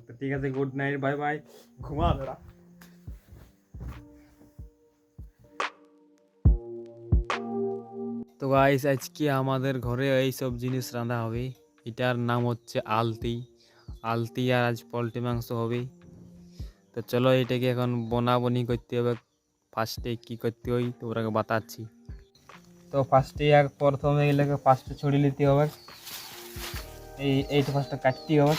তো ঠিক আছে, গুড নাইট, বাই বাই, ঘুমা তোরা। তো গাইস আজকে আমাদের ঘরে এই সব জিনিস রান্না হবে। এটার নাম হচ্ছে আলতি। আলতি আর আজ পোলট্রি মাংস হবে। তো চলো এটাকে এখন বনাবনি করতে হবে। ফার্স্টে কি করতে হয় তোমরাকে বাতাচ্ছি। তো ফার্স্টে প্রথমে এগুলোকে ফার্স্টে ছড়িয়ে নিতে হবে। এইটা ফার্স্টে কাটতে হবে।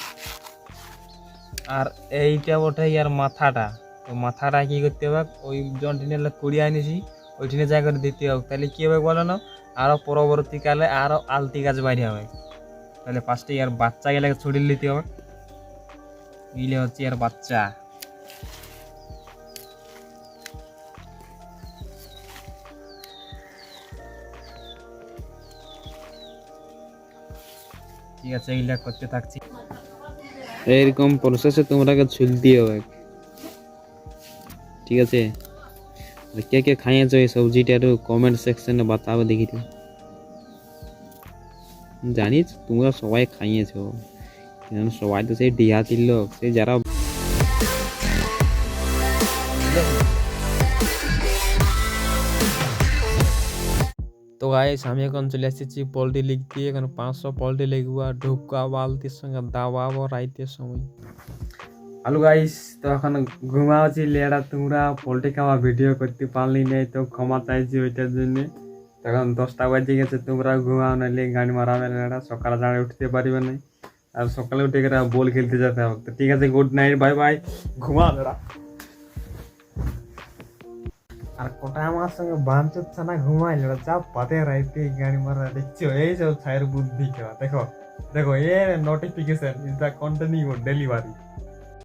আর এইটা ওঠাই আর মাথাটা, তো মাথাটা কী করতে হবে, ওই জন টিনে কুড়িয়ে আনিছি ওই টিনে জায়গা করে দিতে হবে। তাহলে কী হবে বলো না, আরও পরবর্তীকালে আরও আলতি গাছ বাইরে হবে। তাহলে ফার্স্টে আর বাচ্চা গেলে ছড়িয়ে নিতে হবে। এগুলো হচ্ছে আর বাচ্চা। ঠিক আছে, এইগুলা করতে থাকছি। এরকম প্রসেসে তোমরাকে ছুলতে হবে, ঠিক আছে। কে কে খাইয়েছো এই সবজিটা একটু কমেন্ট সেকশনে বাতাবে দেখি তো। জানিস তোমরা সবাই খাইয়েছো, কেন সবাই তো সেই ডিহাতির লোক, সেই যারা। তো গাইস আমি এখন চলে এসেছি পোলট্রি লিখতে। এখন 500 পোলট্রি লিখবো আর ঢুকা বালতির সঙ্গে দাবাবো রাইতের সময়। হ্যালো গাইস, তো এখন ঘুমাচ্ছি লেড়া। তোমরা পোলট্রি খাওয়া ভিডিও করতে পারলি নাই, তো ক্ষমা চাইছি ওইটার জন্যে। তখন 10টা বাজে গেছে, তোমরা ঘুমাও, নাইলে গাড়ি মারাবে লেড়া, সকালে দাঁড়িয়ে উঠতে পারবে না। আর সকালে উঠে গেলে বল খেলতে যেতে হবে। তো ঠিক আছে, গুড নাইট, বাই বাই, ঘুমা লেড়া। আর কোটা আমার সঙ্গে বাঞ্চচ্ছে না, ঘুমাইল যা পাতে রাইতে গাড়ি মারা। দেখছো এই সব ছায়ের বুদ্ধি কেউ। দেখো দেখো, a notification is the continue delivery.